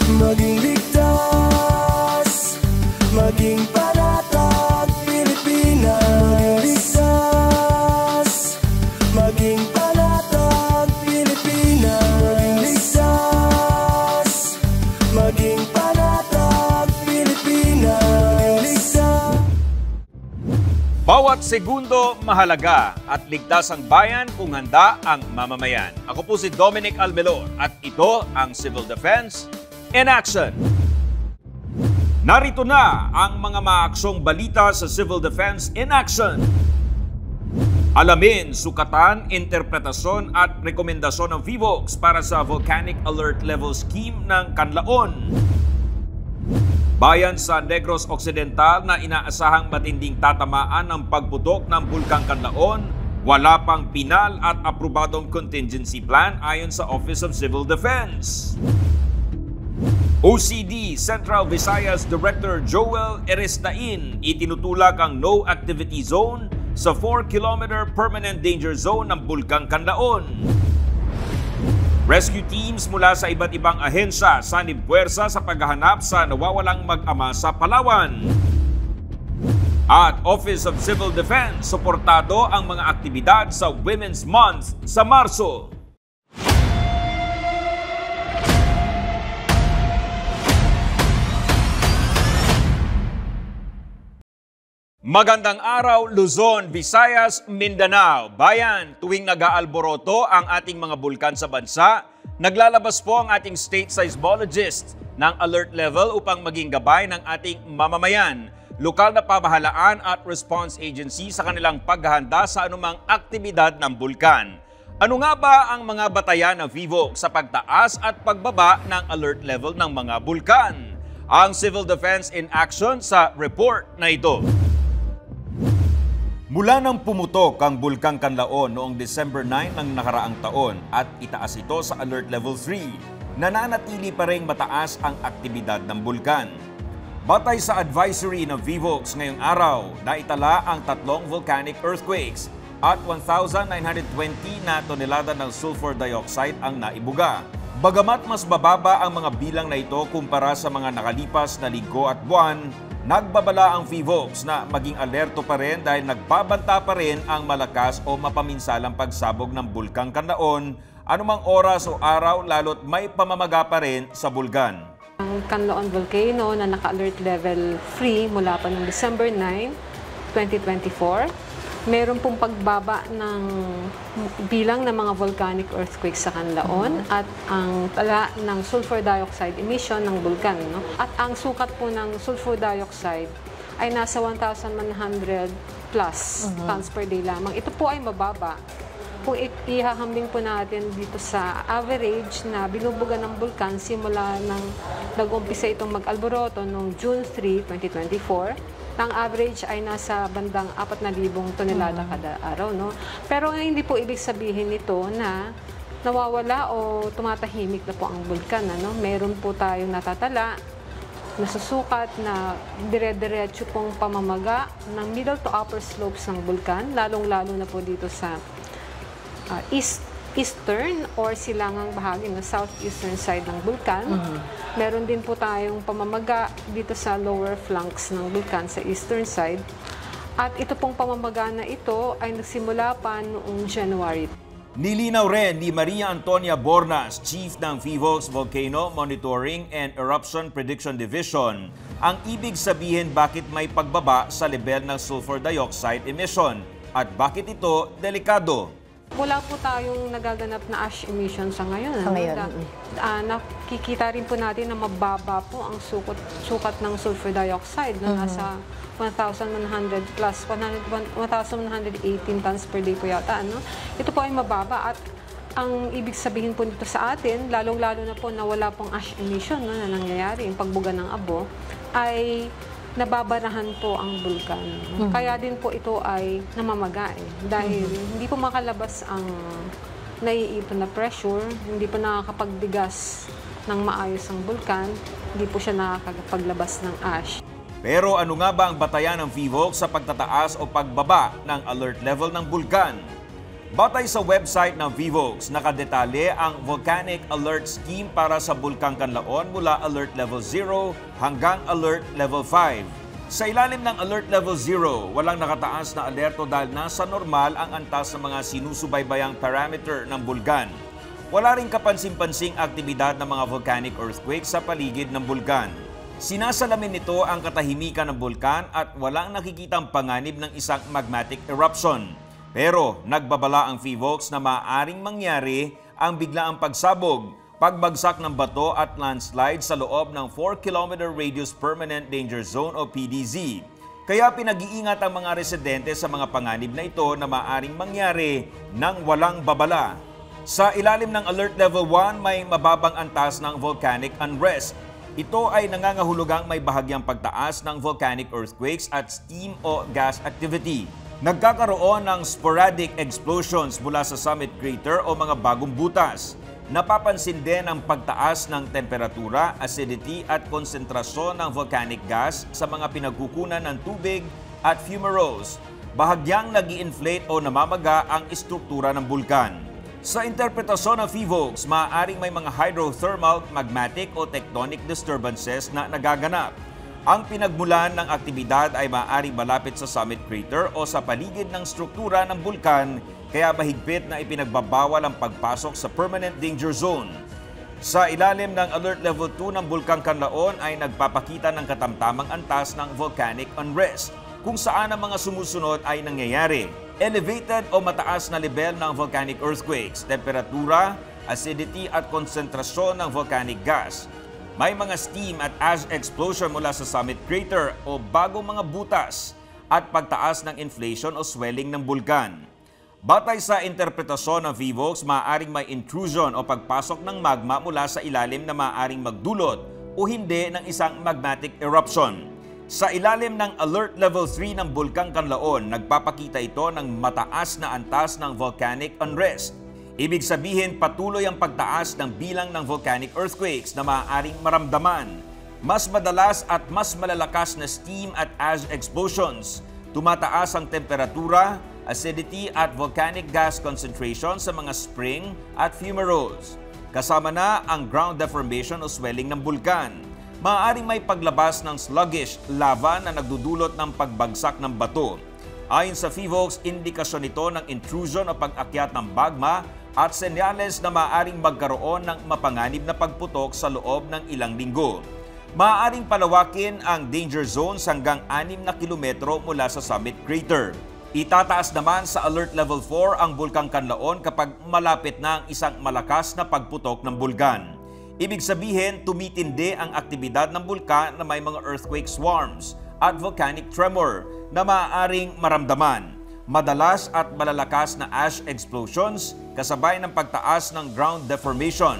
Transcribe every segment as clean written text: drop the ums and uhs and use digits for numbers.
Maging ligtas, maging panatag, Pilipinas. Ligtas, maging panatag, Pilipinas. Ligtas, maging panatag, Pilipinas. Ligtas. Bawat segundo mahalaga at ligtas ang bayan kung handa ang mamamayan. Ako po si Dominic Almelor at ito ang Civil Defense in Action. Narito na ang mga maaksyong balita sa Civil Defense in Action. Alamin, sukatan, interpretasyon at rekomendasyon ng VIVOX para sa Volcanic Alert Level Scheme ng Canlaon. Bayan sa Negros Occidental na inaasahang matinding tatamaan ng pagputok ng Bulkang Canlaon, wala pang pinal at aprobadong contingency plan ayon sa Office of Civil Defense. OCD Central Visayas Director Joel Erestain itinutulak ang no activity zone sa 4-kilometer permanent danger zone ng Bulkang Canlaon. Rescue teams mula sa iba't ibang ahensya sanib puwersa sa paghahanap sa nawawalang mag-ama sa Palawan. At Office of Civil Defense, suportado ang mga aktibidad sa Women's Month sa Marso. Magandang araw, Luzon, Visayas, Mindanao. Bayan, tuwing nag-aalboroto ang ating mga bulkan sa bansa, naglalabas po ang ating state seismologist ng alert level upang maging gabay ng ating mamamayan, lokal na pamahalaan at response agency sa kanilang paghahanda sa anumang aktibidad ng bulkan. Ano nga ba ang mga batayan ng VIVOX sa pagtaas at pagbaba ng alert level ng mga bulkan? Ang Civil Defense in Action sa report na ito. Mula nang pumutok ang Bulkang Canlaon noong December 9 ng nakaraang taon at itaas ito sa Alert Level 3, nananatili pa rin mataas ang aktibidad ng bulkan. Batay sa advisory ng VIVOX ngayong araw, naitala ang 3 volcanic earthquakes at 1,920 na tonelada ng sulfur dioxide ang naibuga. Bagamat mas bababa ang mga bilang na ito kumpara sa mga nakalipas na linggo at buwan, nagbabala ang VIVOX na maging alerto pa rin dahil nagbabanta pa rin ang malakas o mapaminsalang pagsabog ng Bulkang Canlaon anumang oras o araw lalo't may pamamaga pa rin sa bulkan. Ang Canlaon Volcano na naka-alert level 3 mula pa noong December 9, 2024, meron pong pagbaba ng bilang ng mga volcanic earthquakes sa Canlaon at ang tala ng sulfur dioxide emission ng bulkan. No? At ang sukat po ng sulfur dioxide ay nasa 1,100 plus tons per day lamang. Ito po ay mababa. Kung ihahambing po natin dito sa average na binubuga ng bulkan simula nang nag-umpisa itong mag-alboroto noong June 3, 2024, ang average ay nasa bandang 4,000 tonelada kada araw. No? Pero hindi po ibig sabihin nito na nawawala o tumatahimik na po ang bulkan. Ano? Meron po tayong natatala, nasusukat na dire-diretso pong pamamaga ng middle to upper slopes ng bulkan, lalong-lalo na po dito sa eastern or silangang bahagi ng southeastern side ng bulkan. Meron din po tayong pamamaga dito sa lower flanks ng bulkan sa eastern side. At ito pong pamamaga na ito ay nagsimula pa noong January. Nilinaw rin ni Maria Antonia Bornas, Chief ng VIVOX Volcano Monitoring and Eruption Prediction Division, ang ibig sabihin bakit may pagbaba sa level ng sulfur dioxide emission at bakit ito delikado. Wala po tayong nagaganap na ash emission sa ngayon. Nakikita rin po natin na mababa po ang sukat ng sulfur dioxide na nasa 1,100 plus, 1,118 tons per day po yata. Ano? Ito po ay mababa at ang ibig sabihin po nito sa atin, lalong-lalo na po na wala pong ash emission na nangyayari, yung pagbuga ng abo, ay nababarahan po ang bulkan. Kaya din po ito ay namamaga dahil hindi po makalabas ang naiipon na pressure, hindi po nakakapagbigas ng maayos ang bulkan, hindi po siya nakakapaglabas ng ash. Pero ano nga ba ang batayan ng VIVOX sa pagtataas o pagbaba ng alert level ng bulkan? Batay sa website ng VIVOX, nakadetalye ang Volcanic Alert Scheme para sa Bulkang Kanlaon mula Alert Level 0 hanggang Alert Level 5. Sa ilalim ng Alert Level 0, walang nakataas na alerto dahil nasa normal ang antas ng mga sinusubaybayang parameter ng bulkan. Wala ring kapansin-pansing aktibidad ng mga volcanic earthquakes sa paligid ng bulkan. Sinasalamin nito ang katahimikan ng bulkan at walang nakikitang panganib ng isang magmatic eruption. Pero nagbabala ang VIVOX na maaaring mangyari ang biglaang pagsabog, pagbagsak ng bato at landslide sa loob ng 4-kilometer radius permanent danger zone o PDZ. Kaya pinag-iingat ang mga residente sa mga panganib na ito na maaaring mangyari nang walang babala. Sa ilalim ng Alert Level 1 may mababang antas ng volcanic unrest. Ito ay nangangahulugang may bahagyang pagtaas ng volcanic earthquakes at steam o gas activity. Nagkakaroon ng sporadic explosions mula sa summit crater o mga bagong butas. Napapansin din ang pagtaas ng temperatura, acidity at konsentrasyon ng volcanic gas sa mga pinagkukunan ng tubig at fumaroles. Bahagyang nag-i-inflate o namamaga ang istruktura ng bulkan. Sa interpretasyon ng VIVOX, maaaring may mga hydrothermal, magmatic o tectonic disturbances na nagaganap. Ang pinagmulan ng aktibidad ay maaaring malapit sa summit crater o sa paligid ng struktura ng bulkan, kaya mahigpit na ipinagbabawal ang pagpasok sa permanent danger zone. Sa ilalim ng Alert Level 2 ng Bulkang Kanlaon ay nagpapakita ng katamtamang antas ng volcanic unrest, kung saan ang mga sumusunod ay nangyayari. Elevated o mataas na level ng volcanic earthquakes, temperatura, acidity at konsentrasyon ng volcanic gas. May mga steam at ash explosion mula sa summit crater o bagong mga butas at pagtaas ng inflation o swelling ng bulkan. Batay sa interpretasyon ng VIVOX, maaaring may intrusion o pagpasok ng magma mula sa ilalim na maaaring magdulot o hindi ng isang magmatic eruption. Sa ilalim ng Alert Level 3 ng Bulkang Kanlaon, nagpapakita ito ng mataas na antas ng volcanic unrest. Ibig sabihin, patuloy ang pagtaas ng bilang ng volcanic earthquakes na maaaring maramdaman. Mas madalas at mas malalakas na steam at ash explosions. Tumataas ang temperatura, acidity at volcanic gas concentration sa mga spring at fumaroles. Kasama na ang ground deformation o swelling ng bulkan. Maaaring may paglabas ng sluggish lava na nagdudulot ng pagbagsak ng bato. Ayon sa VIVOX, indikasyon ito ng intrusion o pag-akyat ng magma at senyales na maaaring magkaroon ng mapanganib na pagputok sa loob ng ilang linggo. Maaaring palawakin ang danger zones hanggang 6 na kilometro mula sa summit crater. Itataas naman sa Alert Level 4 ang Bulkang Kanlaon kapag malapit na ang isang malakas na pagputok ng bulkan. Ibig sabihin, tumitindi ang aktibidad ng bulkan na may mga earthquake swarms at volcanic tremor na maaaring maramdaman. Madalas at malalakas na ash explosions kasabay ng pagtaas ng ground deformation.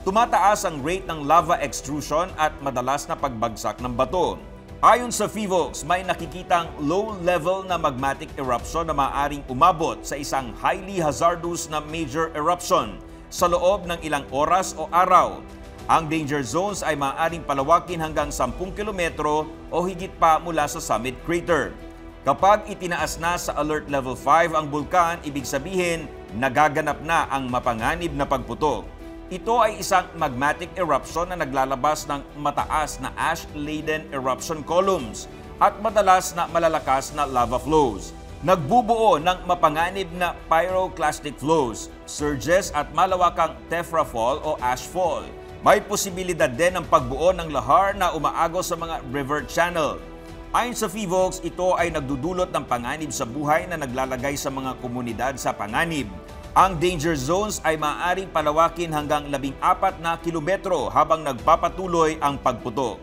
Tumataas ang rate ng lava extrusion at madalas na pagbagsak ng bato. Ayon sa VIVOX, may nakikitang low-level na magmatic eruption na maaaring umabot sa isang highly hazardous na major eruption sa loob ng ilang oras o araw. Ang danger zones ay maaaring palawakin hanggang 10 kilometro o higit pa mula sa summit crater. Kapag itinaas na sa Alert Level 5 ang bulkan, ibig sabihin, nagaganap na ang mapanganib na pagputok. Ito ay isang magmatic eruption na naglalabas ng mataas na ash-laden eruption columns at madalas na malalakas na lava flows. Nagbubuo ng mapanganib na pyroclastic flows, surges at malawakang tephra-fall o ashfall. May posibilidad din ng pagbuo ng lahar na umaagos sa mga river channel. Ayon sa VIVOX, ito ay nagdudulot ng panganib sa buhay na naglalagay sa mga komunidad sa panganib. Ang danger zones ay maaaring palawakin hanggang 14 na kilometro habang nagpapatuloy ang pagputok.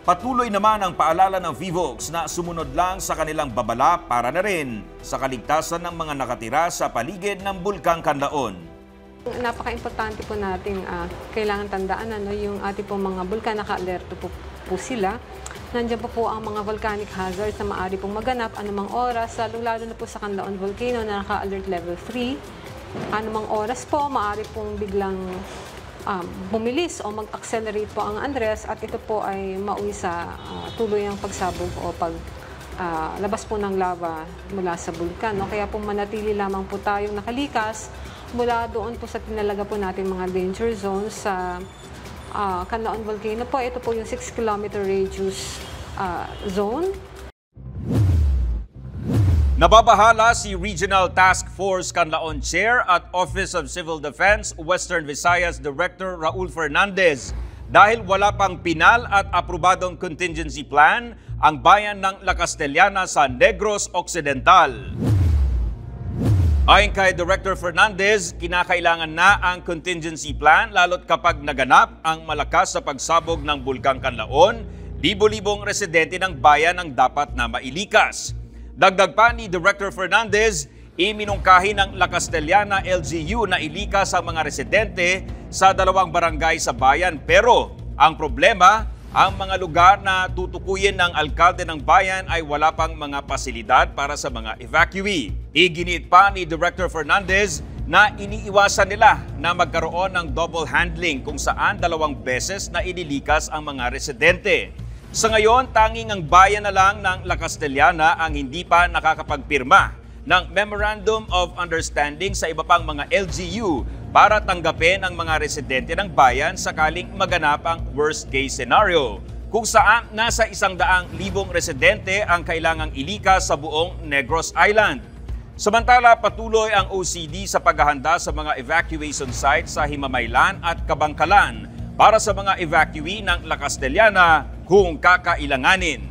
Patuloy naman ang paalala ng VIVOX na sumunod lang sa kanilang babala para na rin sa kaligtasan ng mga nakatira sa paligid ng Bulkang Kanlaon. Napaka-importante po natin kailangan tandaan yung ating po mga bulkan, naka-alerto po sila. Nandiyan po ang mga volcanic hazards na maaari pong maganap anumang oras, lalo na po sa Canlaon Volcano na naka-alert level 3. Anumang oras po, maaari pong biglang bumilis o mag-accelerate po ang unrest at ito po ay mauwi sa tuluyang pagsabog o labas po ng lava mula sa bulkan. No? Kaya po manatili lamang po tayong nakalikas mula doon po sa tinalaga po natin mga danger zones sa Canlaon Volcano po. Ito po yung 6 kilometer radius zone. Nababahala si Regional Task Force Canlaon Chair at Office of Civil Defense Western Visayas Director Raul Fernandez dahil wala pang pinal at aprobadong contingency plan ang bayan ng La Castellana sa Negros Occidental. Ayon kay Director Fernandez, kinakailangan na ang contingency plan lalo't kapag naganap ang malakas sa pagsabog ng Bulkang Canlaon, libo-libong residente ng bayan ang dapat na mailikas. Dagdag pa ni Director Fernandez, iminungkahi ng La Castellana LGU na ilikas ang mga residente sa 2 barangay sa bayan. Pero ang problema, ang mga lugar na tutukuyin ng alkalde ng bayan ay wala pang mga pasilidad para sa mga evacuee. Iginiit pa ni Director Fernandez na iniiwasan nila na magkaroon ng double handling kung saan 2 beses na inilikas ang mga residente. Sa ngayon, tanging ang bayan na lang ng La Castellana ang hindi pa nakakapagpirma ng Memorandum of Understanding sa iba pang mga LGU para tanggapin ang mga residente ng bayan sakaling maganap ang worst case scenario, kung saan nasa 100,000 residente ang kailangang ilikas sa buong Negros Island. Samantala, patuloy ang OCD sa paghahanda sa mga evacuation sites sa Himamaylan at Kabangkalan para sa mga evacuee ng La Castellana kung kakailanganin.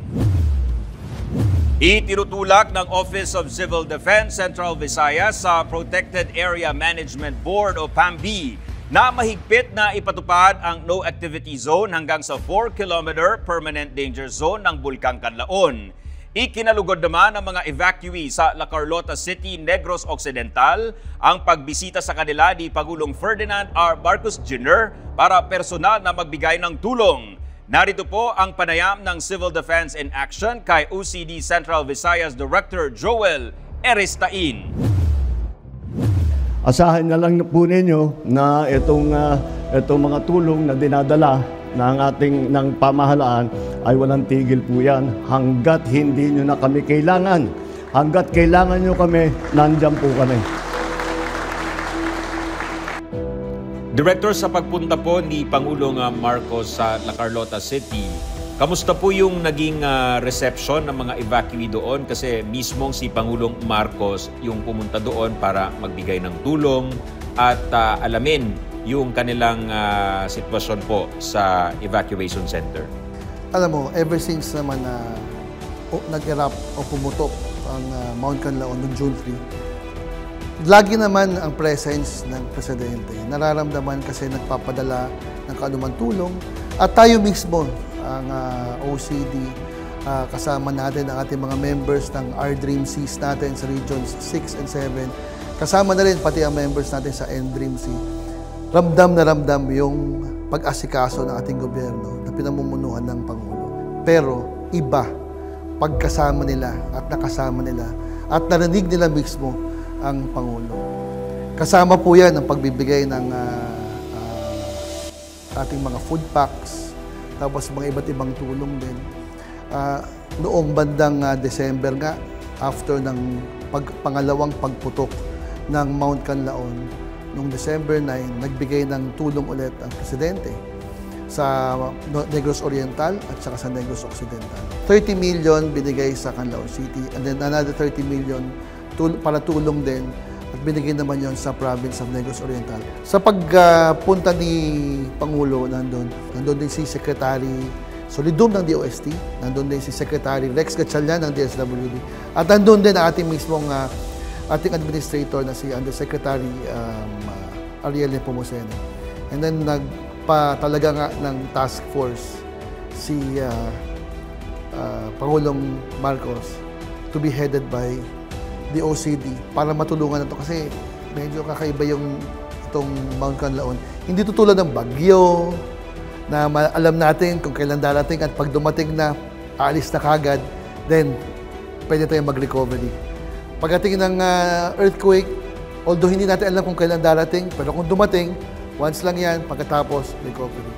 Itinutulak ng Office of Civil Defense Central Visayas sa Protected Area Management Board o PAMB na mahigpit na ipatupad ang no activity zone hanggang sa 4-kilometer permanent danger zone ng Bulkang Canlaon. Ikinalugod naman ng mga evacuee sa La Carlota City, Negros Occidental ang pagbisita sa kanila ni Pangulong Ferdinand R. Marcos Jr. para personal na magbigay ng tulong. Narito po ang panayam ng Civil Defense in Action kay OCD Central Visayas Director Joel Eristain. Asahan na lang po ninyo na itong mga tulong na dinadala ng pamahalaan ay walang tigil po yan. Hanggat hindi nyo na kami kailangan, hanggat kailangan nyo kami, nandyan po kami. Director, sa pagpunta po ni Pangulong Marcos sa La Carlota City, kamusta po yung naging reception ng mga evacuee doon? Kasi mismong si Pangulong Marcos yung pumunta doon para magbigay ng tulong at alamin yung kanilang sitwasyon po sa evacuation center. Alam mo, ever since naman na nag-erupt o pumutok ang Mount Canlaon noong June 3, lagi naman ang presence ng Presidente. Nararamdaman kasi nagpapadala ng kaanumang tulong. At tayo mismo, ang OCD, kasama natin ang ating mga members ng R-Dream-Cs natin sa Regions 6 and 7. Kasama na rin pati ang members natin sa N-Dream-C. Ramdam na ramdam yung pag-asikaso ng ating gobyerno na pinamumunuan ng Pangulo. Pero iba, pagkasama nila at nakasama nila at narinig nila mismo ang Pangulo. Kasama po yan ang pagbibigay ng ating mga food packs, tapos mga iba't ibang tulong din. Noong bandang December nga, after ng pangalawang pagputok ng Mount Canlaon, noong December 9, nagbigay ng tulong ulit ang Presidente sa Negros Oriental at saka sa Negros Occidental. 30 million binigay sa Canlaon City and then another 30 million para tulong din at binigay naman yon sa province of Negros Oriental. Sa pagpunta ni Pangulo, nandun din si Secretary Solidum ng DOST, nandun din si Secretary Rex Gatchalian ng DSWD, at nandun din ang ating mismong ating administrator na si Undersecretary Ariel Nepomuceno. And then nagpatalaga nga ng task force si Pangulong Marcos to be headed by the OCD para matulungan na ito kasi medyo kakaiba itong Mount Canlaon. Hindi tutulad ng bagyo na alam natin kung kailan darating at pag dumating na, aalis na kagad, then pwede tayong mag-recovery. Pagdating ng earthquake, although hindi natin alam kung kailan darating, pero kung dumating, once lang yan, pagkatapos, recovery.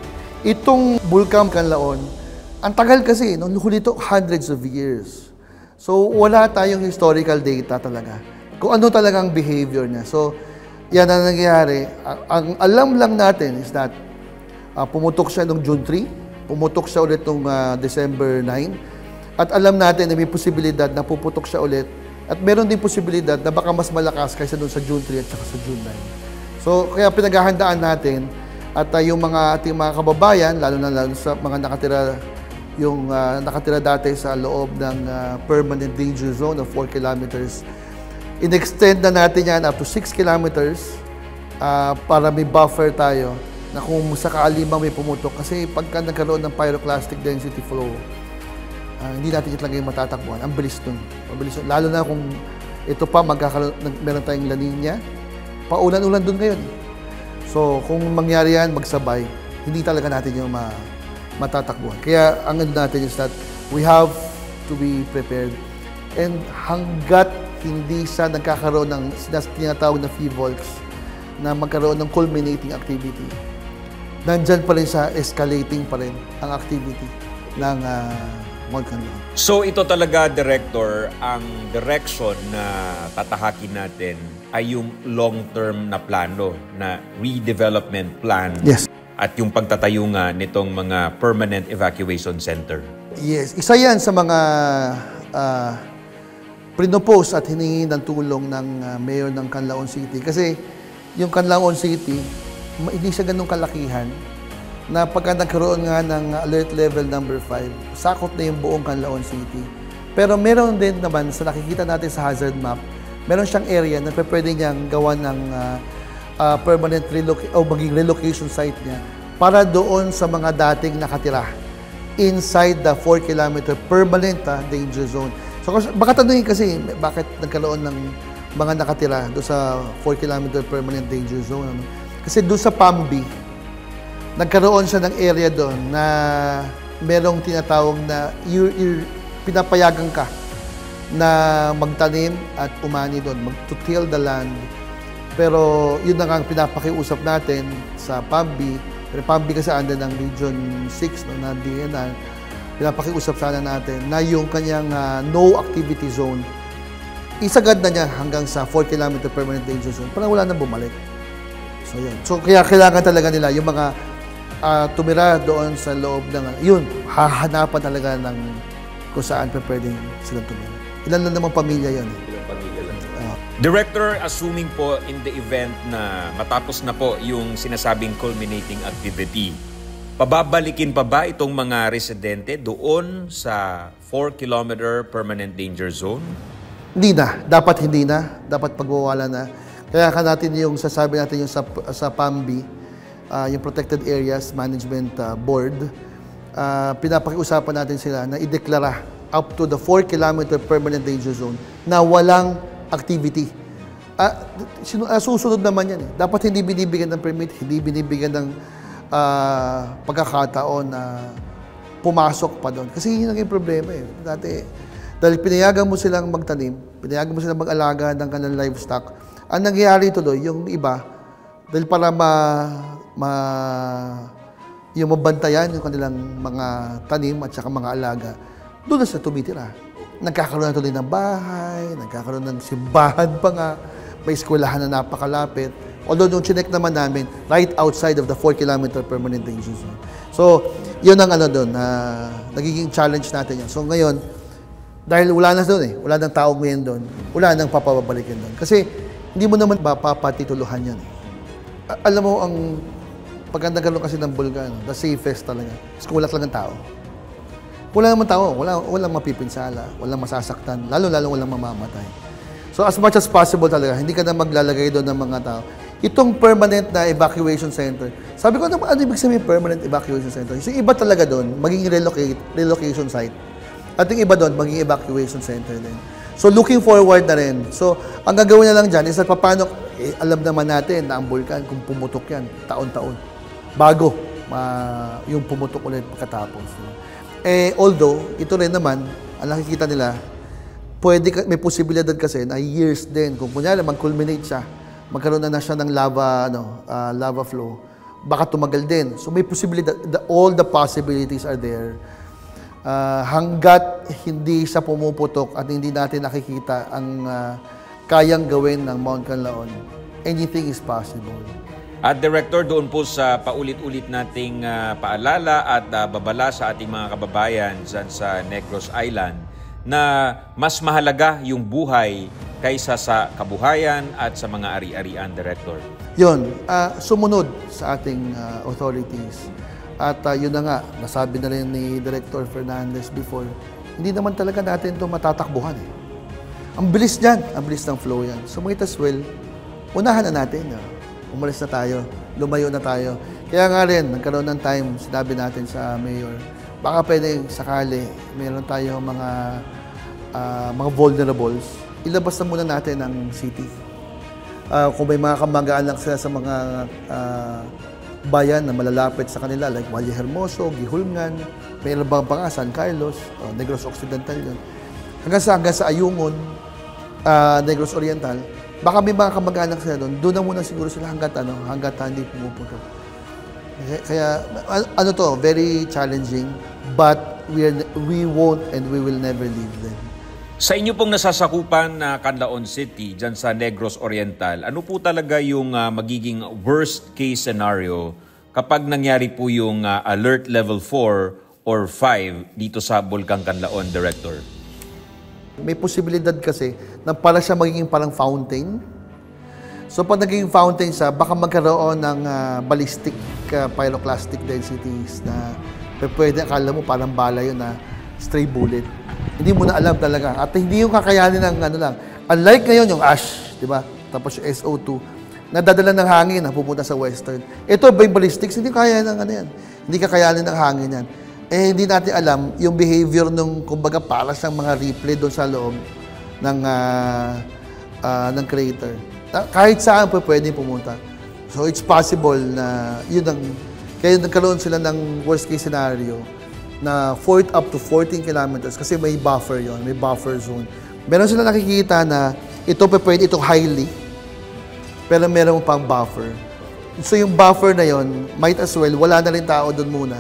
Itong Bulkang Canlaon, ang tagal kasi, nung huli ito, hundreds of years. So, wala tayong historical data talaga. Kung ano talagang behavior niya. So, yan ang nangyayari. Ang alam lang natin is that pumutok siya noong June 3, pumutok siya ulit noong December 9, at alam natin na may posibilidad na puputok siya ulit, at meron din posibilidad na baka mas malakas kaysa doon sa June 3 at saka sa June 9. So, kaya pinaghahandaan natin at yung mga ating mga kababayan, lalo sa mga nakatira dati sa loob ng permanent danger zone of 4 kilometers, in-extend na natin yan up to 6 kilometers para may buffer tayo na kung sakali mang may pumutok. Kasi pagka nagkaroon ng pyroclastic density flow, hindi natin talaga yung matatakbuhan. Ang bilis nun. Lalo na kung ito pa, meron tayong La Nina, paulan-ulan dun ngayon. So, kung mangyari yan, magsabay, hindi talaga natin yung matatakbuhan. Kaya, ang natin is that we have to be prepared. And hanggat hindi siya nagkakaroon ng tinatawag na FIVOLCS, na magkaroon ng culminating activity, nandyan pa rin siya, escalating pa rin ang activity ng Mount Canlaon. So ito talaga, Director, ang direction na tatahakin natin ay yung long-term na plano, na redevelopment plan. Yes. At yung pagtatayo nga nitong mga permanent evacuation center. Yes. Isa yan sa mga pinopose at hiningi ng tulong ng mayor ng Canlaon City. Kasi yung Canlaon City, hindi siya ganun kalakihan na pagka nagkaroon nga ng alert level number 5, sakot na yung buong Canlaon City. Pero meron din naman, sa nakikita natin sa hazard map, meron siyang area na pwede niyang gawa ng permanent maging relocation site niya para doon sa mga dating nakatira inside the 4-kilometer permanent danger zone. So baka tanungin kasi, bakit nagkaroon ng mga nakatira doon sa 4-kilometer permanent danger zone? Ano? Kasi doon sa Pambi, nagkaroon siya ng area doon na merong tinatawag na pinapayagan ka na magtanim at umani doon, to till the land. Pero yun na nga ang pinapakiusap natin sa Pambi. Pero Pambi kasi under ng Region 6, no, na DNR. Pinapakiusap sana natin na yung kanyang no activity zone, isagad na niya hanggang sa 4-kilometer permanent danger zone para wala nang bumalik. So yun. So kaya kailangan talaga nila yung mga tumira doon sa loob ng yun, hahanapan talaga ng kung saan pwedeng silang tumira. Ilan lang namang pamilya yun. Ilang pamilya lang. Director, assuming po in the event na matapos na po yung sinasabing culminating activity, pababalikin pa ba itong mga residente doon sa 4-kilometer permanent danger zone? Hindi na. Dapat hindi na. Dapat pagwawala na. Kaya natin yung sasabi natin yung sa PAMBI, yung Protected Areas Management Board, pinapakiusapan natin sila na ideklara up to the 4-kilometer permanent danger zone na walang activity. Susunod naman yan. Dapat hindi binibigyan ng permit, hindi binibigyan ng pagkakataon na pumasok pa doon. Kasi yun ang problema eh. Dati, dahil pinayagan mo silang magtanim, pinayagan mo silang mag-alaga ng kanilang livestock, ang nangyayari tuloy, yung iba, dahil para yung mabantayan yung kanilang mga tanim at saka mga alaga, doon na sila tumitira. Nagkakaroon na tuloy ng bahay, nagkakaroon ng simbahan pa nga, may eskwelahan na napakalapit. Although nung chinek naman namin, right outside of the 4-kilometer permanent danger zone. So, yun ang doon, nagiging challenge natin yan. So ngayon, dahil wala na doon wala nang tao ngayon doon, wala nang papababalikin doon. Kasi hindi mo naman papatituluhan yan Alam mo, ang pagka nagkaroon kasi ng bulkan, the safest talaga, is kung wala talagang tao. Wala naman tao, walang mapipinsala, walang masasaktan, lalo-lalo walang mamamatay. So as much as possible talaga, hindi ka na maglalagay doon ng mga tao. Itong permanent na evacuation center, sabi ko, ano ibig sabihin permanent evacuation center? So iba talaga doon, maging relocation site. At yung iba doon, maging evacuation center din. So looking forward na rin. So ang gagawin na lang dyan is at paano, alam naman natin na ang bulkan, kung pumutok yan, taon-taon, bago yung pumutok ulit pagkatapos. Although, ito rin naman, ang nakikita nila, may posibilidad kasi na years din. Kung kunyari, mag-culminate siya, magkaroon na siya ng lava flow, baka tumagal din. So may posibilidad, all the possibilities are there. hanggat hindi siya pumuputok at hindi natin nakikita ang kayang gawin ng Mount Canlaon, anything is possible. At Director, doon po sa paulit-ulit nating paalala at babala sa ating mga kababayan dyan sa Negros Island na mas mahalaga yung buhay kaysa sa kabuhayan at sa mga ari-arian, Director. Yun, sumunod sa ating authorities. At yun na nga, nasabi na rin ni Director Fernandez before, hindi naman talaga natin ito matatakbuhan. Ang bilis niyan, ang bilis ng flow yan. So might as well, unahan na natin. Umalis na tayo, lumayo na tayo. Kaya nga rin, nagkaroon ng time, sinabi natin sa Mayor, baka pwede sakali, meron tayo mga vulnerables, ilabas na muna natin ang city. Kung may mga kamag-anak sila sa mga bayan na malalapit sa kanila, like Valle Hermoso, Gihulngan, may ilang pa nga, San Carlos, Negros Occidental yun. Hanggang sa Ayungon, Negros Oriental, baka may mga kamag-anak sila doon na muna siguro sila hanggat hindi pumuputok. Kaya, very challenging, but we won't and we will never leave them. Sa inyo pong nasasakupan na Canlaon City, dyan sa Negros Oriental, ano po talaga yung magiging worst case scenario kapag nangyari po yung alert level 4 or 5 dito sa Bulkang Canlaon, Director? May posibilidad kasi na para siya magiging parang fountain. So pag naging fountain siya, baka magkaroon ng ballistic pyroclastic densities na pwede akala mo parang bala yun na stray bullet. Hindi mo na alam talaga. At hindi yung kakayanin ng lang. Unlike ngayon yung ash, di ba? Tapos yung SO2, nadadala ng hangin na pupunta sa western. Ito, by ballistics, hindi kaya ng yan. Hindi kakayanin ng hangin yan. Hindi natin alam yung behavior nung, kumbaga, para siyang mga replay doon sa loob ng crater. Kahit saan po pwede pumunta. So, it's possible na kaya nagkaroon sila ng worst case scenario na up to 14 kilometers kasi may buffer yon, may buffer zone. Meron sila nakikita na ito pwede itong highly, pero meron pang buffer. So yung buffer na yon, might as well, wala na rin tao doon muna.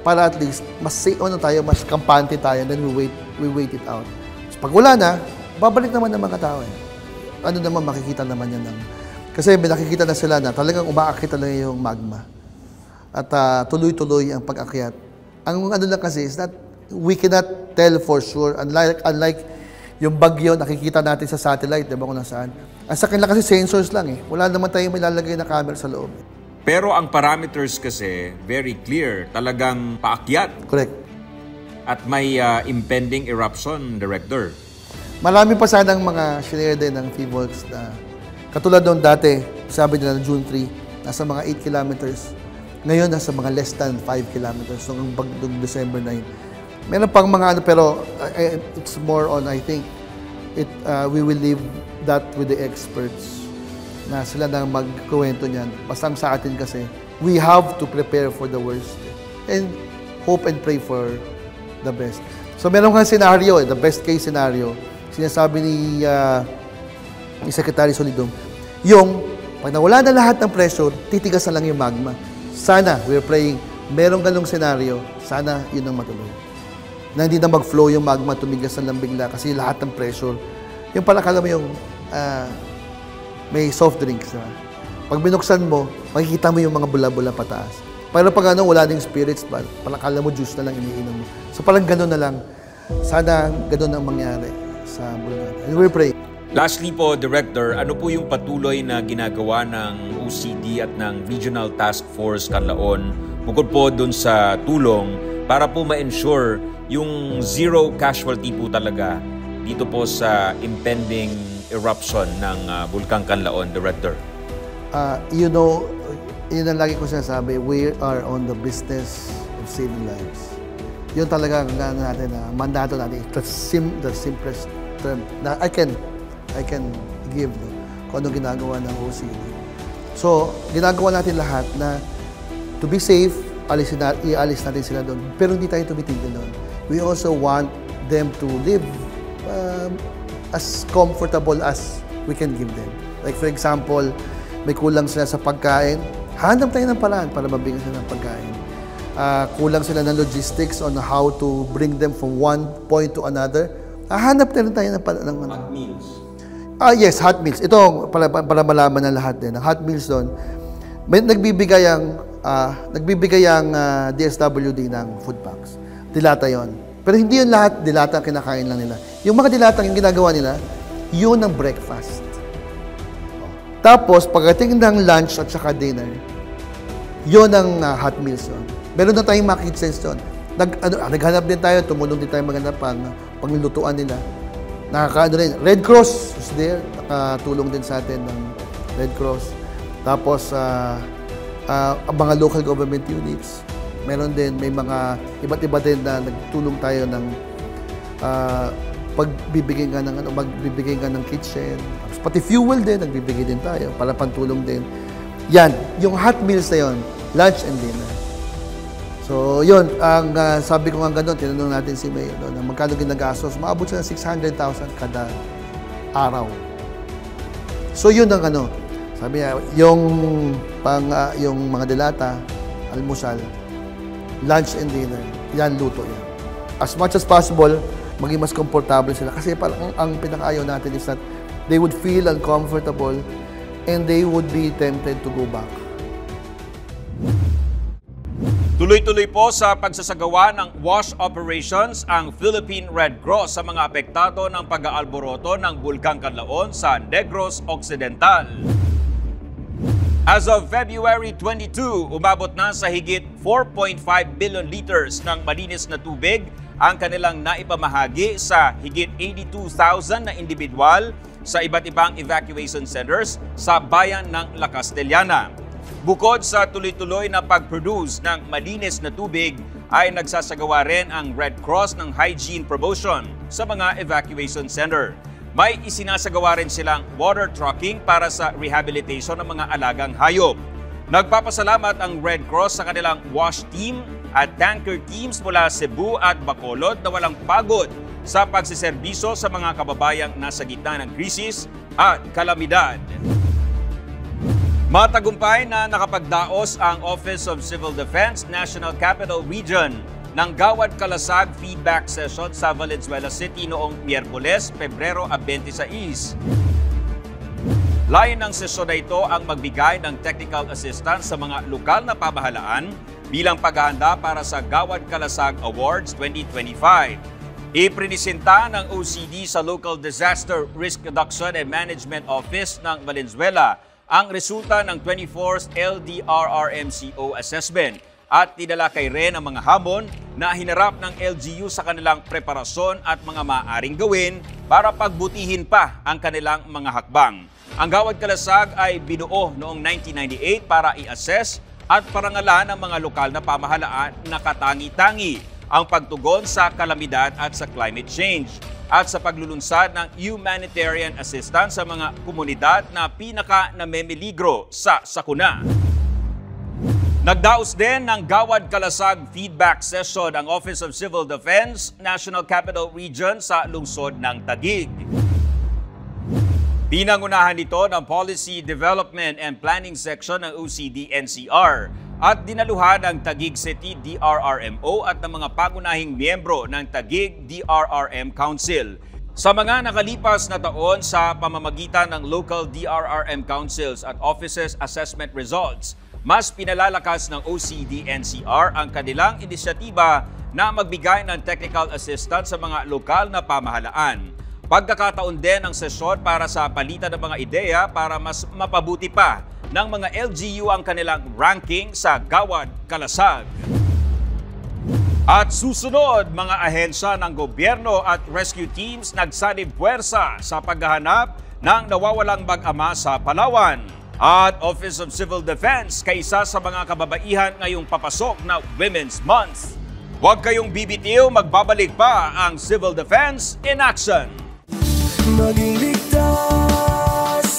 Para at least, mas mas kampante tayo, then we wait it out. So pag wala na, babalik naman ng mga tao. Ano naman, makikita naman yan. Kasi may nakikita na sila na talagang umaakit talaga yung magma. At tuloy-tuloy ang pag-akyat. Ang lang kasi is that we cannot tell for sure. Unlike yung bagyo, nakikita natin sa satellite, di ba kung nasaan. Ang sa kanila kasi sensors lang Wala naman tayong ilalagay na camera sa loob. Pero ang parameters kasi, very clear. Talagang paakyat. Correct. At may impending eruption, Director. Marami pa sanang mga shinare din ng PHIVOLCS na katulad doon dati, sabi nila na June 3, nasa mga 8 kilometers. Ngayon, nasa mga less than 5 kilometers. So, noong December 9. Meron pang mga pero it's more on, I think, we will leave that with the experts na sila na magkuwento niyan. Basta sa atin kasi, we have to prepare for the worst and hope and pray for the best. So, meron kang scenario, the best case scenario, sinasabi ni Secretary Solidum, yung pag nawala na lahat ng pressure, titigas na lang yung magma. Sana, we're praying, merong ganong senaryo, sana yun ang matuloy. Na hindi na mag-flow yung magma, tumigas na lang bigla kasi lahat ng pressure. Yung pala, kala mo yung may soft drinks. Pag binuksan mo, makikita mo yung mga bula-bula pataas. Pero pag wala ding spirits, pala kala mo juice na lang iniinom mo. So parang ganon na lang. Sana ganon ang mangyari sa Bulkan. And we're praying. Lastly po, Director, ano po yung patuloy na ginagawa ng OCD at ng Regional Task Force Canlaon bukod po dun sa tulong para po ma-ensure yung zero casualty po talaga dito po sa impending eruption ng Bulkang Canlaon, Director? Yun ang lagi ko sinasabi, we are on the business of saving lives. Yun talaga ang natin, mandato natin. The simplest term na I can give kung anong ginagawa ng OCD. So, ginagawa natin lahat na to be safe, ialis natin sila doon. Pero hindi tayo tumitigil doon. We also want them to live as comfortable as we can give them. Like for example, may kulang sila sa pagkain, hanap tayo ng paraan para mabigyan sila ng pagkain. kulang sila ng logistics on how to bring them from one point to another. Hahanap na rin tayo ng hot meals. Yes, hot meals. Ito, para malaman ng lahat din. Ang hot meals doon, may nagbibigay ang DSWD ng food packs. Dilata yon. Pero hindi yun lahat dilata ang kinakain lang nila. Yung mga dilata yung ginagawa nila, yun ang breakfast. Tapos, pagdating ng lunch at saka dinner, yun ang hot meals yun. Meron na tayong mga kitchens doon. Naghanap din tayo, tumulong din tayo maghanap panglulutuan nila. Nakakaano rin. Red Cross is there. Nakatulong din sa atin ng Red Cross. Tapos, ang mga local government units. Meron din, may mga iba't iba din na nagtulong tayo ng magbibigay nga ng kitchen. Tapos, pati fuel din, nagbibigay din tayo para pantulong din. Yan, yung hot meals na yun, lunch and dinner. So, yun, ang sabi ko nga gano'n, tinanong natin si Mayor, na magkano ginagastos, maabot siya ng 600,000 kada araw. So, yun ang sabi niya, yung mga dilata, almusal, lunch and dinner, yan, luto yan. As much as possible, maging mas komportable sila. Kasi parang ang pinakaayaw natin is that they would feel uncomfortable and they would be tempted to go back. Tuloy-tuloy po sa pagsasagawa ng wash operations ang Philippine Red Cross sa mga apektado ng pag-aalboroto ng Bulkang Kanlaon sa Negros Occidental. As of February 22, umabot na sa higit 4.5 billion liters ng malinis na tubig ang kanilang naipamahagi sa higit 82,000 na individual sa iba't ibang evacuation centers sa bayan ng La Castellana. Bukod sa tuloy-tuloy na pag-produce ng malinis na tubig, ay nagsasagawa rin ang Red Cross ng hygiene promotion sa mga evacuation center. May isinasagawa rin silang water trucking para sa rehabilitation ng mga alagang hayop. Nagpapasalamat ang Red Cross sa kanilang wash team at tanker teams mula Cebu at Bacolod na walang pagod sa pagsiserbiso sa mga kababayang nasa gitna ng krisis at kalamidad. Matagumpay na nakapagdaos ang Office of Civil Defense National Capital Region ng Gawad Kalasag feedback session sa Valenzuela City noong Miyerkules, Pebrero 26. Layon ng sesyon na ito ang magbigay ng technical assistance sa mga lokal na pamahalaan bilang paghahanda para sa Gawad Kalasag Awards 2025. Iprinisenta ng OCD sa Local Disaster Risk Reduction and Management Office ng Valenzuela ang resulta ng 24th LDRRMCO assessment at tinala kay Ren ang mga hamon na hinarap ng LGU sa kanilang preparasyon at mga maaaring gawin para pagbutihin pa ang kanilang mga hakbang. Ang Gawad Kalasag ay binuo noong 1998 para i-assess at parangalan ang mga lokal na pamahalaan na katangi-tangi ang pagtugon sa kalamidad at sa climate change at sa paglulunsad ng humanitarian assistance sa mga komunidad na pinaka-namemeligro sa sakuna. Nagdaos din ng Gawad Kalasag feedback session ang Office of Civil Defense National Capital Region sa lungsod ng Taguig. Pinangunahan nito ng Policy Development and Planning Section ng OCD-NCR at dinaluhan ng Taguig City DRRMO at ng mga pangunahing miyembro ng Taguig DRRM Council. Sa mga nakalipas na taon sa pamamagitan ng local DRRM Councils at Offices Assessment Results, mas pinalalakas ng OCD-NCR ang kanilang inisyatiba na magbigay ng technical assistance sa mga lokal na pamahalaan. Pagkakataon din ang sesyon para sa palitan ng mga ideya para mas mapabuti pa ng mga LGU ang kanilang ranking sa Gawad Kalasag. At susunod, mga ahensya ng gobyerno at rescue teams nagsanib puwersa sa paghahanap ng nawawalang mag-ama sa Palawan. At Office of Civil Defense, kaisa sa mga kababaihan ngayong papasok na Women's Month. Huwag kayong bibitiw, magbabalik pa ang Civil Defense in Action. Maging ligtas,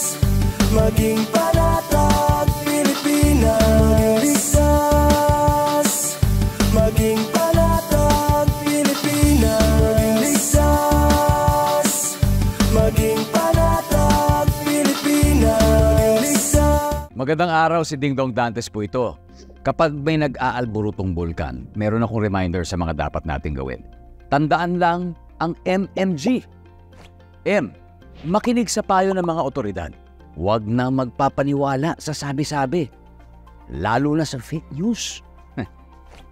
maging panatag, Pilipinas. Ligtas, maging panatag, Pilipinas. Ligtas, maging panatag, Pilipinas. Magandang araw, si Dingdong Dantes po ito. Kapag may nag-aalborotong bulkan, meron akong reminder sa mga dapat nating gawin. Tandaan lang ang MMG. M. Makinig sa payo ng mga otoridad. Huwag na magpapaniwala sa sabi-sabi. Lalo na sa fake news.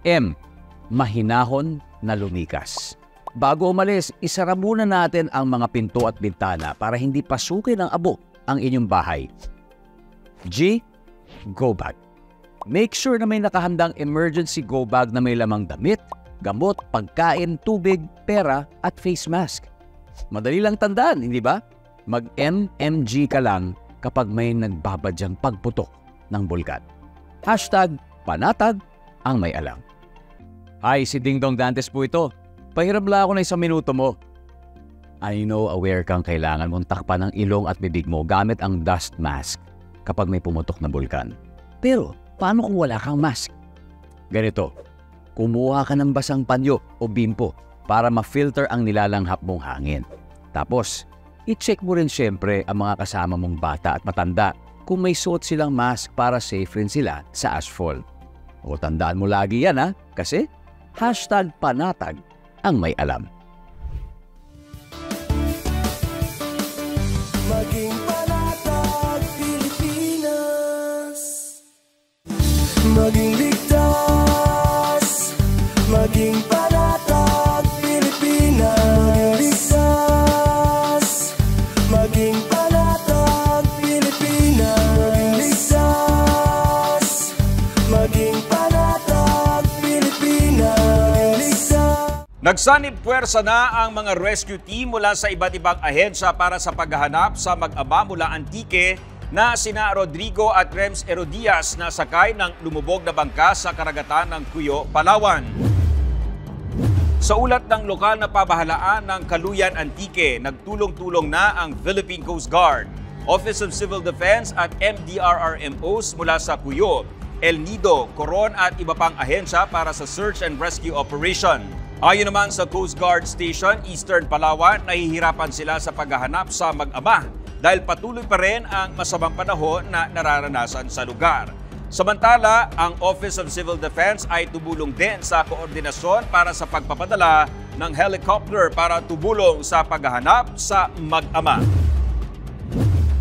M. Mahinahon na lumikas. Bago umalis, isara muna natin ang mga pinto at bintana para hindi pasukin ng abo ang inyong bahay. G. Go bag. Make sure na may nakahandang emergency go bag na may lamang damit, gamot, pagkain, tubig, pera at face mask. Madali lang tandaan, hindi ba? Mag-MMG ka lang kapag may nagbabadyang pagputok ng bulkan. #panatag ang may alam. Hi, si Dingdong Dantes po ito. Pahiram lang ako ng 1 minuto mo. I know aware kang kailangan mong takpan ng ilong at bibig mo gamit ang dust mask kapag may pumutok na bulkan. Pero, paano kung wala kang mask? Ganito, kumuha ka ng basang panyo o bimpo para ma-filter ang nilalanghap mong hangin. Tapos, i-check mo rin siyempre ang mga kasama mong bata at matanda kung may suot silang mask para safe rin sila sa ashfall. O tandaan mo lagi yan ha, kasi #panatag ang may alam. Maging panatag Pilipinas. Maging ligtas. Maging panatag Pilipinas. Ligtas. Maging panatag Pilipinas. Ligtas. Maging panatag Pilipinas. Ligtas. Nagsanib puwersa na ang mga rescue team mula sa iba't ibang ahensya para sa paghahanap sa mag-ama mula Antique na sina Rodrigo at Rems Herodias na sakay ng lumubog na bangka sa karagatan ng Cuyo, Palawan. Sa ulat ng lokal na pamahalaan ng Kaluyan, Antique, nagtulong-tulong na ang Philippine Coast Guard, Office of Civil Defense at MDRRMOs mula sa Cuyo, El Nido, Coron at iba pang ahensya para sa search and rescue operation. Ayon naman sa Coast Guard Station, Eastern Palawan, nahihirapan sila sa paghahanap sa mag-ama dahil patuloy pa rin ang masamang panahon na nararanasan sa lugar. Samantala, ang Office of Civil Defense ay tumulong din sa koordinasyon para sa pagpapadala ng helicopter para tumulong sa paghahanap sa mag-ama.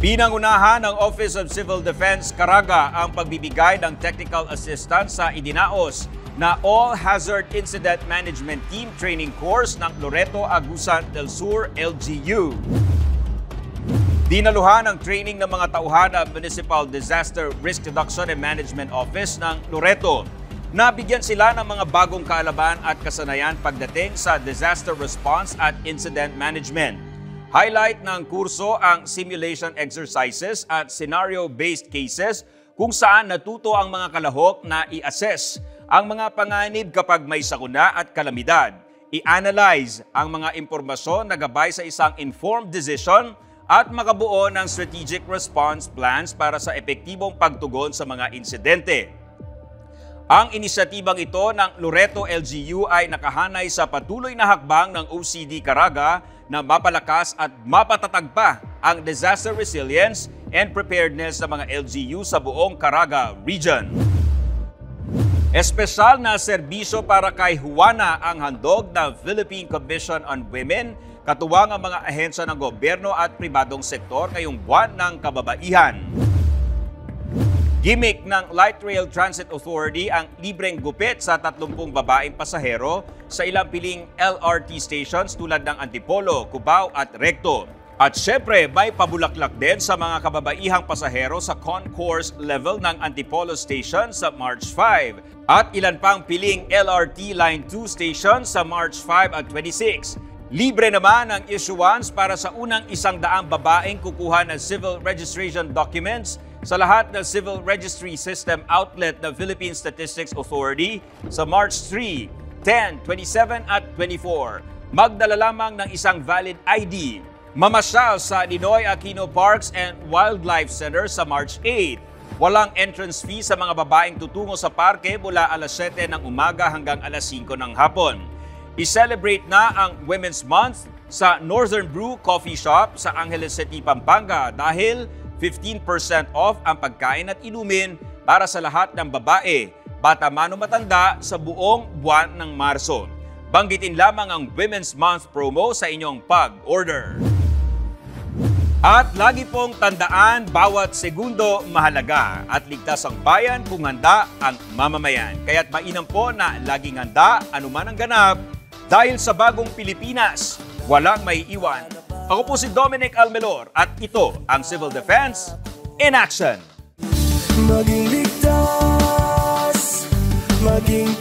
Pinangunahan ng Office of Civil Defense Caraga ang pagbibigay ng technical assistance sa idinaos na All-Hazard Incident Management Team Training Course ng Loreto Agusan del Sur LGU. Dinaluhan ang training ng mga tauhan ng Municipal Disaster Risk Reduction and Management Office ng Loreto. Nabigyan sila ng mga bagong kaalaman at kasanayan pagdating sa disaster response at incident management. Highlight ng kurso ang simulation exercises at scenario-based cases kung saan natuto ang mga kalahok na i-assess ang mga panganib kapag may sakuna at kalamidad, i-analyze ang mga impormasyon na gabay sa isang informed decision at makabuo ng strategic response plans para sa epektibong pagtugon sa mga insidente. Ang inisyatibang ito ng Loreto LGU ay nakahanay sa patuloy na hakbang ng OCD Caraga na mapalakas at mapatatag pa ang disaster resilience and preparedness ng mga LGU sa buong Caraga region. Espesyal na serbisyo para kay Juana ang handog ng Philippine Commission on Women, katuwang ang mga ahensya ng gobyerno at pribadong sektor ngayong buwan ng kababaihan. Gimmick ng Light Rail Transit Authority ang libreng gupit sa 30 babaeng pasahero sa ilang piling LRT stations tulad ng Antipolo, Cubao at Recto. At syempre, may pabulaklak din sa mga kababaihang pasahero sa concourse level ng Antipolo Station sa March 5 at ilan pang piling LRT Line 2 station sa March 5 at 26. Libre naman ang issuance para sa unang 100 babaeng kukuha ng civil registration documents sa lahat ng civil registry system outlet ng Philippine Statistics Authority sa March 3, 10, 27 at 24. Magdala lamang ng isang valid ID. Mamasyal sa Ninoy Aquino Parks and Wildlife Center sa March 8. Walang entrance fee sa mga babaeng tutungo sa parke mula alas 7 ng umaga hanggang alas 5 ng hapon. I-celebrate na ang Women's Month sa Northern Brew Coffee Shop sa Angeles City, Pampanga dahil 15% off ang pagkain at inumin para sa lahat ng babae, bata man o matanda sa buong buwan ng Marso. Banggitin lamang ang Women's Month promo sa inyong pag-order. At lagi pong tandaan, bawat segundo mahalaga at ligtas ang bayan kung handa ang mamamayan. Kaya't mainam po na laging handa anuman ang ganap dahil sa bagong Pilipinas, walang maiiwan. Ako po si Dominic Almelor at ito ang Civil Defense in Action. Maging ligtas, maging